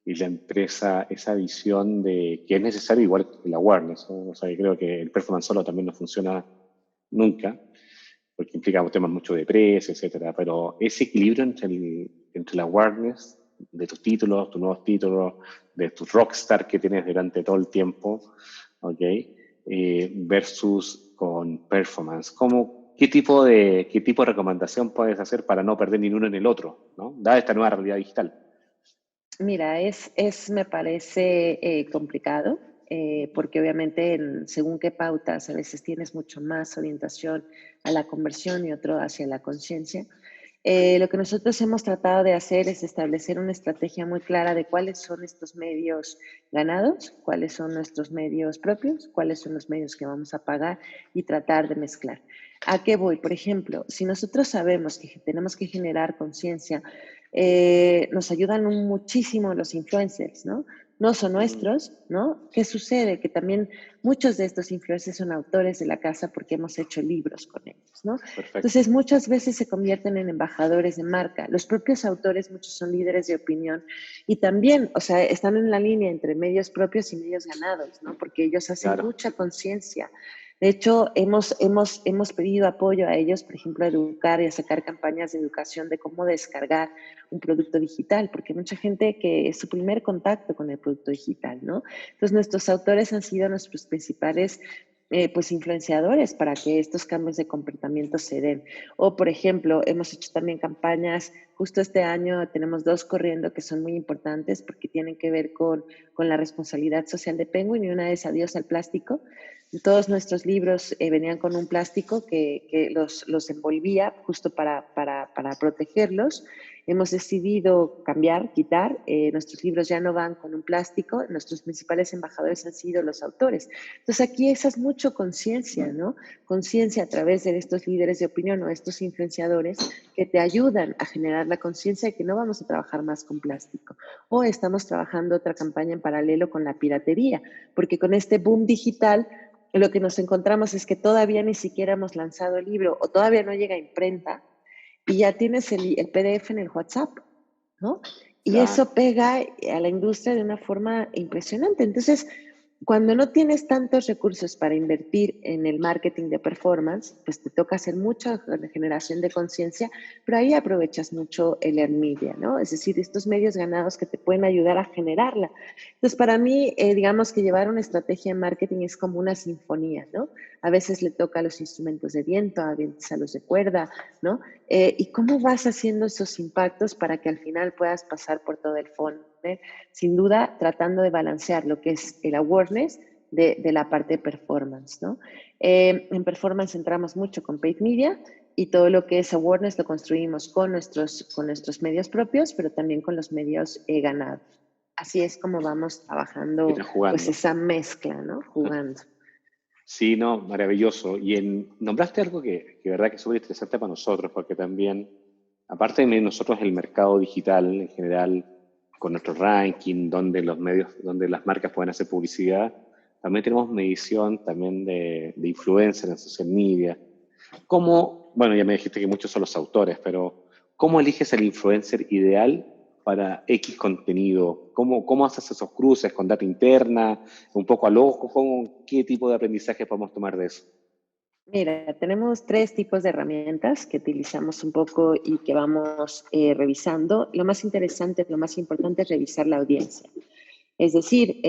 y la empresa esa visión de que es necesario igual que el awareness, ¿no? O sea, yo creo que el performance solo también no funciona nunca, porque implica temas mucho de precio, etcétera, pero ese equilibrio entre el awareness de tus títulos, tus nuevos títulos, de tus rockstar que tienes durante todo el tiempo, ¿ok? Versus con performance. ¿Qué tipo de recomendación puedes hacer para no perder ni uno en el otro, ¿no? Dada esta nueva realidad digital? Mira, me parece complicado, porque obviamente según qué pautas, a veces tienes mucho más orientación a la conversión y otro hacia la conciencia. Lo que nosotros hemos tratado de hacer es establecer una estrategia muy clara de cuáles son estos medios ganados, cuáles son nuestros medios propios, cuáles son los medios que vamos a pagar y tratar de mezclar. ¿A qué voy? Por ejemplo, si nosotros sabemos que tenemos que generar conciencia, nos ayudan muchísimo los influencers, ¿no? No son nuestros, ¿no? ¿Qué sucede? Que también muchos de estos influencers son autores de la casa porque hemos hecho libros con ellos, ¿no? Perfecto. Entonces, muchas veces se convierten en embajadores de marca. Los propios autores, muchos son líderes de opinión y también, o sea, están en la línea entre medios propios y medios ganados, ¿no? Porque ellos hacen Claro. mucha conciencia. De hecho, hemos pedido apoyo a ellos, por ejemplo, a educar y a sacar campañas de educación de cómo descargar un producto digital, porque hay mucha gente que es su primer contacto con el producto digital, ¿no? Entonces, nuestros autores han sido nuestros principales pues influenciadores para que estos cambios de comportamiento se den. O, por ejemplo, hemos hecho también campañas, justo este año tenemos 2 corriendo que son muy importantes porque tienen que ver con la responsabilidad social de Penguin, y una es Adiós al plástico. Todos nuestros libros venían con un plástico que los envolvía justo para protegerlos. Hemos decidido cambiar, quitar. Nuestros libros ya no van con un plástico. Nuestros principales embajadores han sido los autores. Entonces aquí esa es mucho conciencia, ¿no? Conciencia a través de estos líderes de opinión o estos influenciadores que te ayudan a generar la conciencia de que no vamos a trabajar más con plástico. O estamos trabajando otra campaña en paralelo con la piratería, porque con este boom digital lo que nos encontramos es que todavía ni siquiera hemos lanzado el libro o todavía no llega a imprenta y ya tienes el PDF en el WhatsApp, ¿no? Y Claro. eso pega a la industria de una forma impresionante. Entonces, cuando no tienes tantos recursos para invertir en el marketing de performance, pues te toca hacer mucha generación de conciencia, pero ahí aprovechas mucho el earned media, ¿no? Es decir, estos medios ganados que te pueden ayudar a generarla. Entonces, para mí, digamos que llevar una estrategia de marketing es como una sinfonía, ¿no? A veces le toca a los instrumentos de viento, a veces a los de cuerda, ¿no? ¿Y cómo vas haciendo esos impactos para que al final puedas pasar por todo el fondo? Sin duda, tratando de balancear lo que es el awareness de la parte de performance, ¿no? En performance entramos mucho con paid media y todo lo que es awareness lo construimos con nuestros medios propios, pero también con los medios ganados. Así es como vamos trabajando pues esa mezcla, ¿no? Jugando. Sí, no, maravilloso. Y nombraste algo que verdad que es súper interesante para nosotros, porque también, aparte de nosotros, el mercado digital en general, con nuestro ranking, donde los medios, donde las marcas pueden hacer publicidad, también tenemos medición también de influencers en social media. Bueno, ya me dijiste que muchos son los autores, pero ¿cómo eliges el influencer ideal para X contenido? ¿Cómo haces esos cruces con data interna, un poco al ojo? ¿Qué tipo de aprendizaje podemos tomar de eso? Mira, tenemos 3 tipos de herramientas que utilizamos un poco y que vamos revisando. Lo más interesante, lo más importante es revisar la audiencia. Es decir,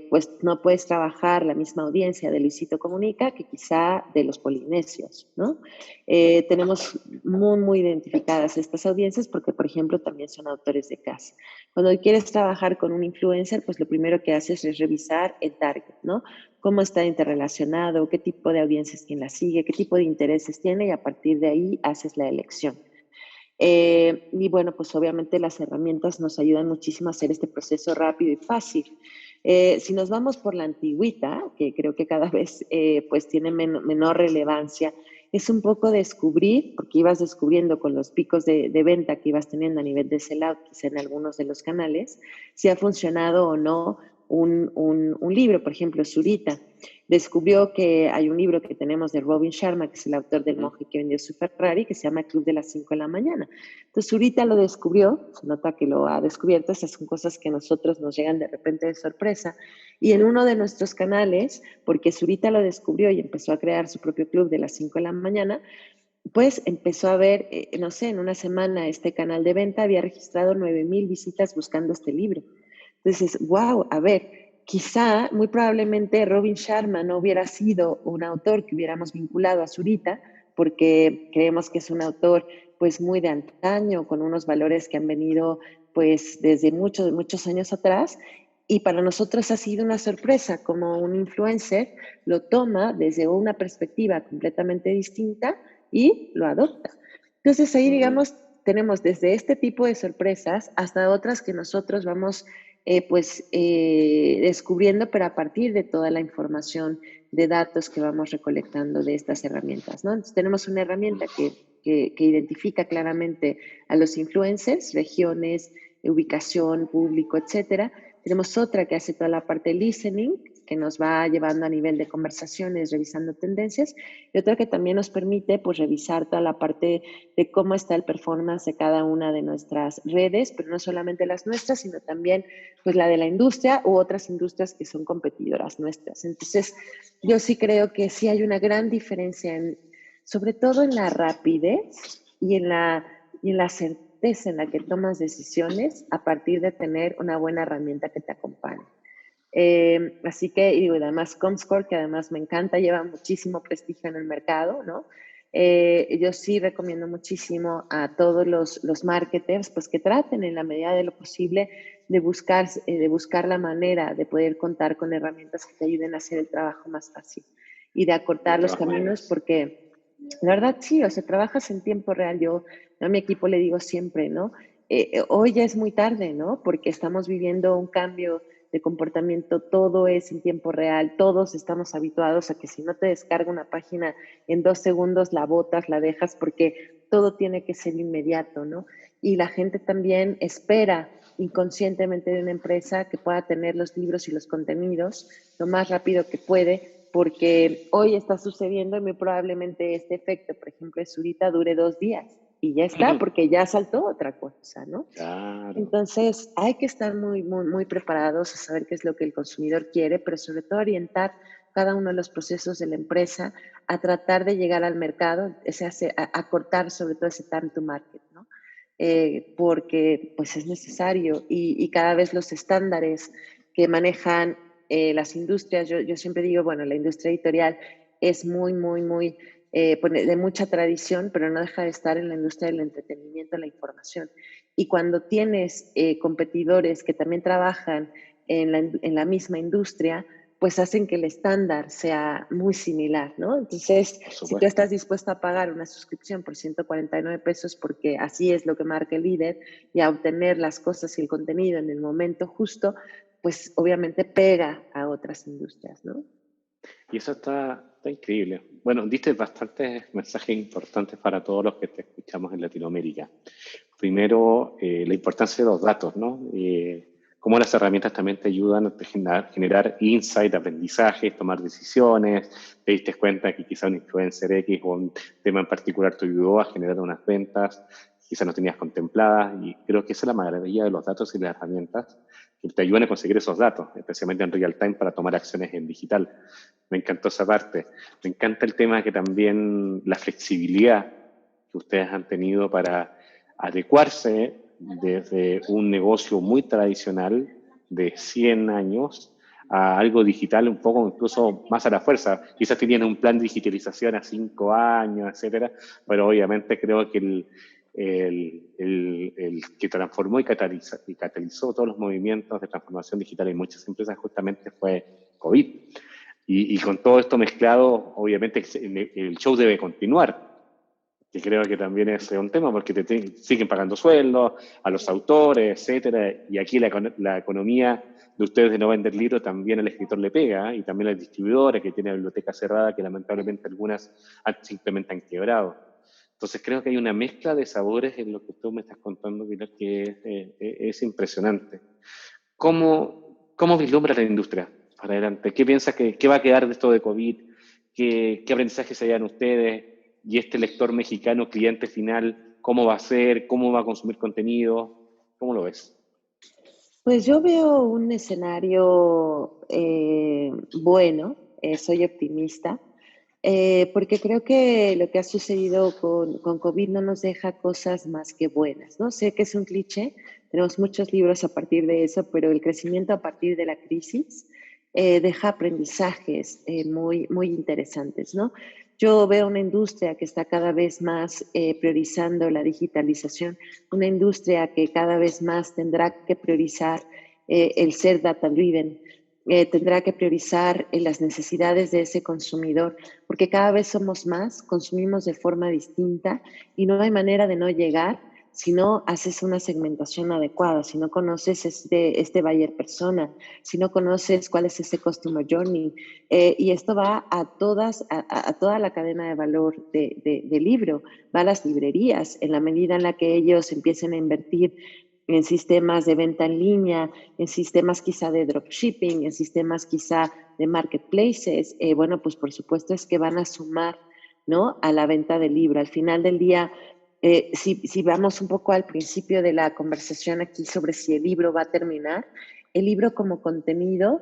pues no puedes trabajar la misma audiencia de Luisito Comunica que quizá de los polinesios, ¿no? Tenemos muy identificadas estas audiencias porque, por ejemplo, también son autores de casa. Cuando quieres trabajar con un influencer, pues lo primero que haces es revisar el target, ¿no? Cómo está interrelacionado, qué tipo de audiencia es quien la sigue, qué tipo de intereses tiene y a partir de ahí haces la elección. Y bueno, pues obviamente las herramientas nos ayudan muchísimo a hacer este proceso rápido y fácil. Si nos vamos por la antigüita, que creo que cada vez pues tiene menor relevancia, es un poco descubrir, porque ibas descubriendo con los picos de venta que ibas teniendo a nivel de sellout, quizá en algunos de los canales, si ha funcionado o no un libro, por ejemplo, Zurita. Descubrió que hay un libro que tenemos de Robin Sharma, que es el autor del monje que vendió su Ferrari, que se llama Club de las 5 de la mañana. Entonces, Zurita lo descubrió, se nota que lo ha descubierto, esas son cosas que a nosotros nos llegan de repente de sorpresa, y en uno de nuestros canales, porque Zurita lo descubrió y empezó a crear su propio club de las 5 de la mañana, pues empezó a ver, no sé, en una semana este canal de venta había registrado 9,000 visitas buscando este libro. Entonces, wow, a ver, quizá, muy probablemente Robin Sharma no hubiera sido un autor que hubiéramos vinculado a Zurita, porque creemos que es un autor pues muy de antaño, con unos valores que han venido pues desde muchos, muchos años atrás, y para nosotros ha sido una sorpresa como un influencer lo toma desde una perspectiva completamente distinta y lo adopta. Entonces ahí, digamos, tenemos desde este tipo de sorpresas hasta otras que nosotros vamos descubriendo, pero a partir de toda la información de datos que vamos recolectando de estas herramientas, ¿no? Entonces tenemos una herramienta que identifica claramente a los influencers, regiones, ubicación, público, etcétera. Tenemos otra que hace toda la parte de listening, que nos va llevando a nivel de conversaciones, revisando tendencias, y otra que también nos permite pues revisar toda la parte de cómo está el performance de cada una de nuestras redes, pero no solamente las nuestras, sino también pues la de la industria u otras industrias que son competidoras nuestras. Entonces, yo sí creo que sí hay una gran diferencia, sobre todo en la rapidez y en la certeza en la que tomas decisiones a partir de tener una buena herramienta que te acompañe. Así que, y digo, además Comscore, que además me encanta, lleva muchísimo prestigio en el mercado, ¿no? Yo sí recomiendo muchísimo a todos los marketers, pues que traten en la medida de lo posible de buscar la manera de poder contar con herramientas que te ayuden a hacer el trabajo más fácil y de acortar los caminos, porque la verdad sí, o sea, trabajas en tiempo real. Yo a mi equipo le digo siempre, ¿no? Hoy ya es muy tarde, ¿no? Porque estamos viviendo un cambio de comportamiento, todo es en tiempo real, todos estamos habituados a que si no te descarga una página en 2 segundos, la botas, la dejas, porque todo tiene que ser inmediato, ¿no? Y la gente también espera inconscientemente de una empresa que pueda tener los libros y los contenidos lo más rápido que puede, porque hoy está sucediendo y muy probablemente este efecto, por ejemplo, de Zurita dure 2 días y ya está, porque ya saltó otra cosa, ¿no? Claro. Entonces, hay que estar muy, muy, muy preparados a saber qué es lo que el consumidor quiere, pero sobre todo orientar cada uno de los procesos de la empresa a tratar de llegar al mercado, a cortar sobre todo ese time to market, ¿no? Porque pues es necesario y cada vez los estándares que manejan las industrias, yo siempre digo, bueno, la industria editorial es muy, muy, muy de mucha tradición, pero no deja de estar en la industria del entretenimiento, la información. Y cuando tienes competidores que también trabajan en la misma industria, pues hacen que el estándar sea muy similar, ¿no? Entonces, si tú estás dispuesto a pagar una suscripción por 149 pesos porque así es lo que marca el líder y a obtener las cosas y el contenido en el momento justo, pues obviamente pega a otras industrias, ¿no? Y eso está increíble. Bueno, diste bastantes mensajes importantes para todos los que te escuchamos en Latinoamérica. Primero, la importancia de los datos, ¿no? Cómo las herramientas también te ayudan a generar insight, aprendizajes, tomar decisiones. Te diste cuenta que quizá un influencer X o un tema en particular te ayudó a generar unas ventas, quizá no tenías contempladas. Y creo que esa es la maravilla de los datos y las herramientas que te ayudan a conseguir esos datos, especialmente en real time para tomar acciones en digital. Me encantó esa parte. Me encanta el tema que también la flexibilidad que ustedes han tenido para adecuarse desde un negocio muy tradicional de 100 años a algo digital un poco incluso más a la fuerza. Quizás tenían un plan de digitalización a 5 años, etcétera, pero obviamente creo que el que transformó y catalizó todos los movimientos de transformación digital en muchas empresas justamente fue COVID. Y con todo esto mezclado, obviamente el show debe continuar, que creo que también es un tema porque siguen pagando sueldos a los autores, etcétera, y aquí la economía de ustedes de no vender libros también al escritor le pega, y también a los distribuidores que tienen biblioteca cerrada, que lamentablemente algunas simplemente han quebrado. Entonces creo que hay una mezcla de sabores en lo que tú me estás contando, Pilar, que es impresionante. ¿Cómo cómo vislumbra la industria para adelante? ¿Qué piensas que va a quedar de esto de COVID? ¿Qué aprendizaje se llevan ustedes? Y este lector mexicano, cliente final, ¿cómo va a ser? ¿Cómo va a consumir contenido? ¿Cómo lo ves? Pues yo veo un escenario bueno, soy optimista, porque creo que lo que ha sucedido con COVID no nos deja cosas más que buenas, ¿no? Sé que es un cliché, tenemos muchos libros a partir de eso, pero el crecimiento a partir de la crisis deja aprendizajes muy interesantes, ¿no? Yo veo una industria que está cada vez más priorizando la digitalización, una industria que cada vez más tendrá que priorizar el ser data-driven, tendrá que priorizar las necesidades de ese consumidor, porque cada vez somos más, consumimos de forma distinta y no hay manera de no llegar si no haces una segmentación adecuada, si no conoces este buyer persona, si no conoces cuál es ese customer journey. Y esto va a toda la cadena de valor de libro, va a las librerías, en la medida en la que ellos empiecen a invertir en sistemas de venta en línea, en sistemas quizá de dropshipping, en sistemas quizá de marketplaces, bueno, pues por supuesto es que van a sumar, ¿no?, a la venta del libro. Al final del día, si vamos un poco al principio de la conversación aquí sobre si el libro va a terminar, el libro como contenido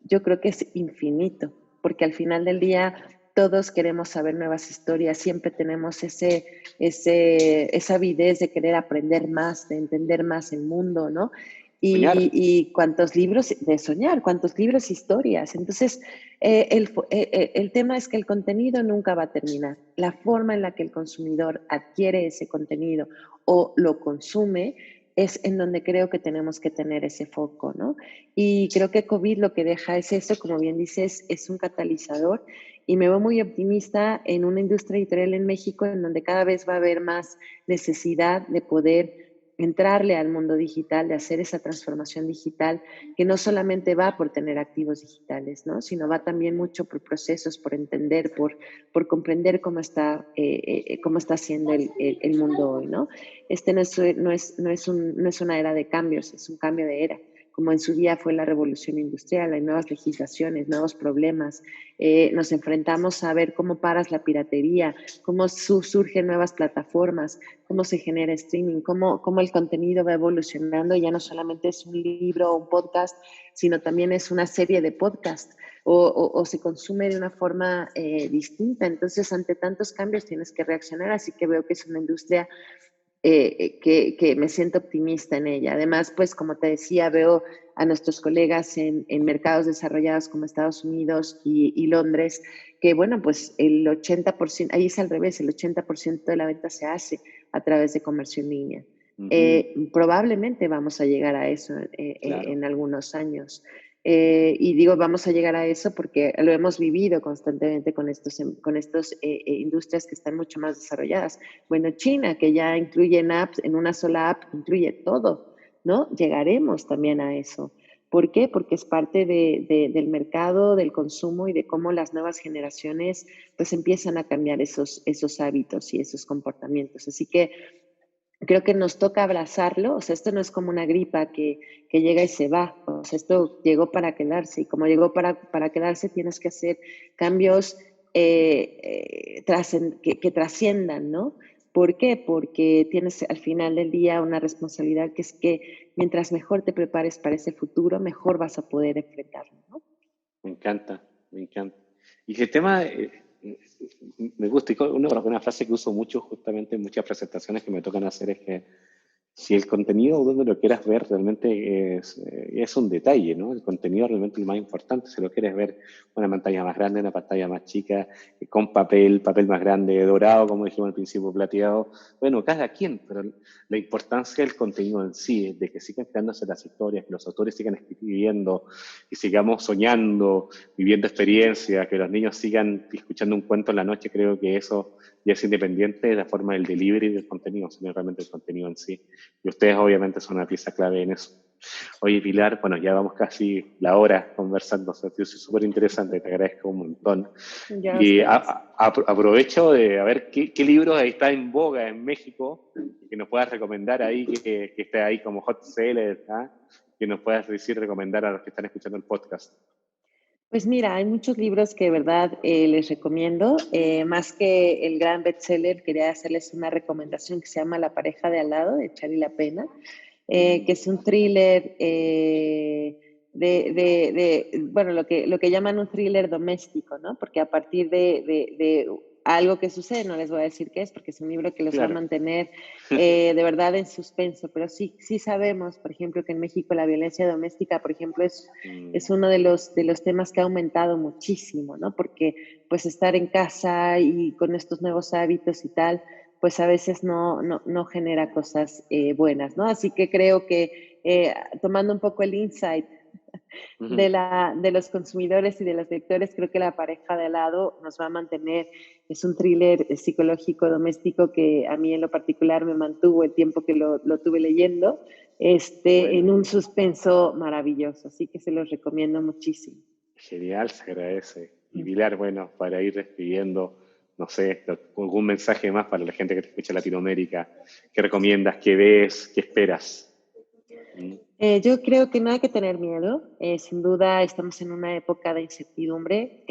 yo creo que es infinito, porque al final del día todos queremos saber nuevas historias, siempre tenemos esa avidez de querer aprender más, de entender más el mundo, ¿no? Soñar. Y cuántos libros, de soñar, cuántos libros, historias. Entonces, el tema es que el contenido nunca va a terminar. La forma en la que el consumidor adquiere ese contenido o lo consume es en donde creo que tenemos que tener ese foco, ¿no? Y creo que COVID lo que deja es eso, como bien dices, es un catalizador y me veo muy optimista en una industria editorial en México en donde cada vez va a haber más necesidad de poder entrarle al mundo digital, de hacer esa transformación digital, que no solamente va por tener activos digitales, ¿no?, sino va también mucho por procesos, por entender, por comprender cómo está siendo el mundo hoy, ¿no? Este no es una era de cambios, es un cambio de era. Como en su día fue la revolución industrial, hay nuevas legislaciones, nuevos problemas, nos enfrentamos a ver cómo paras la piratería, cómo surgen nuevas plataformas, cómo se genera streaming, cómo el contenido va evolucionando, ya no solamente es un libro o un podcast, sino también es una serie de podcasts o se consume de una forma distinta. Entonces, ante tantos cambios tienes que reaccionar, así que veo que es una industria que me siento optimista en ella. Además, pues como te decía, veo a nuestros colegas en mercados desarrollados como Estados Unidos y Londres, que bueno, pues el 80%, ahí es al revés, el 80% de la venta se hace a través de comercio en línea. Probablemente vamos a llegar a eso Claro. en algunos años. Y digo, vamos a llegar a eso porque lo hemos vivido constantemente con estos industrias que están mucho más desarrolladas. Bueno, China, que ya incluye en apps, en una sola app, incluye todo, ¿no? Llegaremos también a eso. ¿Por qué? Porque es parte del mercado, del consumo y de cómo las nuevas generaciones pues empiezan a cambiar esos hábitos y esos comportamientos. Así que creo que nos toca abrazarlo, o sea, esto no es como una gripa que llega y se va, o sea, esto llegó para quedarse y como llegó para quedarse tienes que hacer cambios que trasciendan, ¿no? ¿Por qué? Porque tienes al final del día una responsabilidad que es que mientras mejor te prepares para ese futuro, mejor vas a poder enfrentarlo, ¿no? Me encanta, me encanta. Y el tema, me gusta, y una frase que uso mucho justamente en muchas presentaciones que me tocan hacer es que si el contenido donde lo quieras ver realmente es un detalle, ¿no? El contenido realmente es lo más importante. Si lo quieres ver una pantalla más grande, una pantalla más chica, con papel más grande, dorado, como dijimos al principio, plateado. Bueno, cada quien, pero la importancia del contenido en sí, de que sigan creándose las historias, que los autores sigan escribiendo, que sigamos soñando, viviendo experiencias, que los niños sigan escuchando un cuento en la noche, creo que eso ya es independiente de la forma del delivery del contenido, sino realmente el contenido en sí. Y ustedes obviamente son una pieza clave en eso. Oye, Pilar, bueno, ya vamos casi la hora conversando, o sea, es súper interesante, te agradezco un montón. Ya Y ustedes. aprovecho de a ver qué libros ahí está en boga en México, que nos puedas recomendar ahí, que esté ahí como hot seller, ¿ah? que nos puedas decir, recomendar a los que están escuchando el podcast? Pues mira, hay muchos libros que de verdad les recomiendo. Más que el gran bestseller, quería hacerles una recomendación que se llama La pareja de al lado, de Charly La Pena, que es un thriller bueno, lo que llaman un thriller doméstico, ¿no? Porque a partir de algo que sucede, no les voy a decir qué es, porque es un libro que los va a mantener de verdad en suspenso, pero sí sabemos, por ejemplo, que en México la violencia doméstica, por ejemplo, es uno de los temas que ha aumentado muchísimo, ¿no? Porque pues estar en casa y con estos nuevos hábitos y tal, pues a veces no genera cosas buenas, ¿no? Así que creo que tomando un poco el insight de los consumidores y de los lectores, creo que La pareja de al lado nos va a mantener. Es un thriller psicológico doméstico que a mí en lo particular me mantuvo el tiempo que lo tuve leyendo, en un suspenso maravilloso, así que se los recomiendo muchísimo. Genial, se agradece. Y Pilar, bueno, para ir despidiendo, no sé, algún mensaje más para la gente que te escucha en Latinoamérica, ¿qué recomiendas, qué ves, qué esperas? Yo creo que no hay que tener miedo. Sin duda estamos en una época de incertidumbre.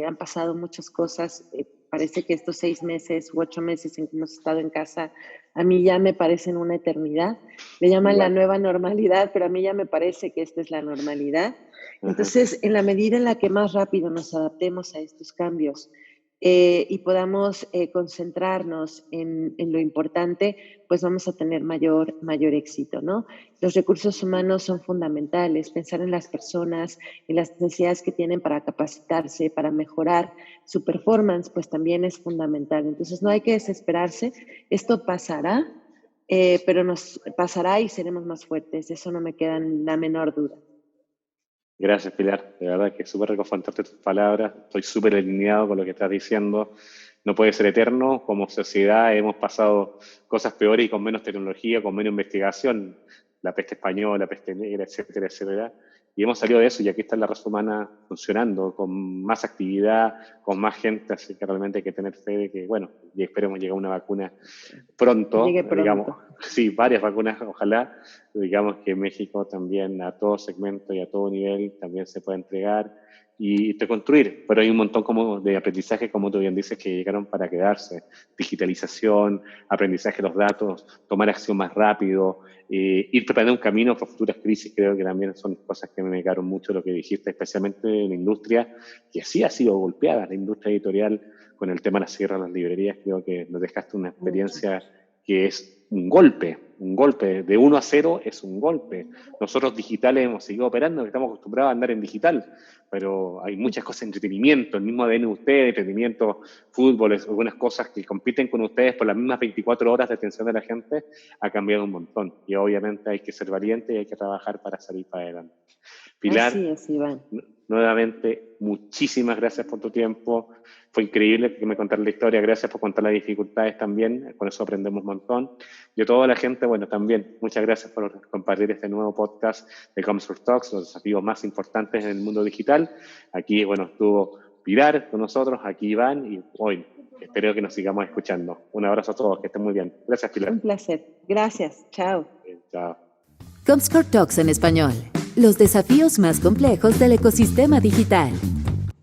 Han pasado muchas cosas. Parece que estos 6 meses u 8 meses en que hemos estado en casa, a mí ya me parecen una eternidad. Le llaman la nueva normalidad, pero a mí ya me parece que esta es la normalidad. Entonces, en la medida en la que más rápido nos adaptemos a estos cambios, y podamos concentrarnos en lo importante, pues vamos a tener mayor éxito, ¿no? Los recursos humanos son fundamentales, pensar en las personas, en las necesidades que tienen para capacitarse, para mejorar su performance, pues también es fundamental. Entonces no hay que desesperarse, esto pasará, pero nos pasará y seremos más fuertes, eso no me queda la menor duda. Gracias, Pilar. De verdad que es súper reconfortante tus palabras. Estoy súper alineado con lo que estás diciendo. No puede ser eterno. Como sociedad hemos pasado cosas peores y con menos tecnología, con menos investigación. La peste española, la peste negra, etcétera, etcétera. Y hemos salido de eso y aquí está la raza humana funcionando, con más actividad, con más gente. Así que realmente hay que tener fe de que, bueno, y esperemos llegar a una vacuna pronto. Llegue pronto. Digamos, sí, varias vacunas, ojalá. Digamos que México también a todo segmento y a todo nivel también se puede entregar y reconstruir, pero hay un montón como de aprendizaje, como tú bien dices, que llegaron para quedarse. Digitalización, aprendizaje de los datos, tomar acción más rápido, ir preparando un camino para futuras crisis, creo que también son cosas que me quedaron mucho lo que dijiste, especialmente en la industria, que sí ha sido golpeada, la industria editorial, con el tema de las cierres de las librerías, creo que nos dejaste una experiencia que es un golpe, de 1 a 0 es un golpe. Nosotros digitales hemos seguido operando, estamos acostumbrados a andar en digital, pero hay muchas cosas de entretenimiento, el mismo ADN de ustedes, entretenimiento, fútbol, algunas cosas que compiten con ustedes por las mismas 24 horas de atención de la gente, ha cambiado un montón. Y obviamente hay que ser valiente y hay que trabajar para salir para adelante. Pilar, así es, Iván. Nuevamente, muchísimas gracias por tu tiempo. Fue increíble que me contaras la historia. Gracias por contar las dificultades también. Con eso aprendemos un montón. Y a toda la gente, bueno, también muchas gracias por compartir este nuevo podcast de Comscore Talks, los desafíos más importantes en el mundo digital. Aquí, bueno, estuvo Pilar con nosotros, aquí Iván, y hoy espero que nos sigamos escuchando. Un abrazo a todos, que estén muy bien. Gracias, Pilar. Un placer. Gracias. Chao. Chao. Comscore Talks en español. Los desafíos más complejos del ecosistema digital.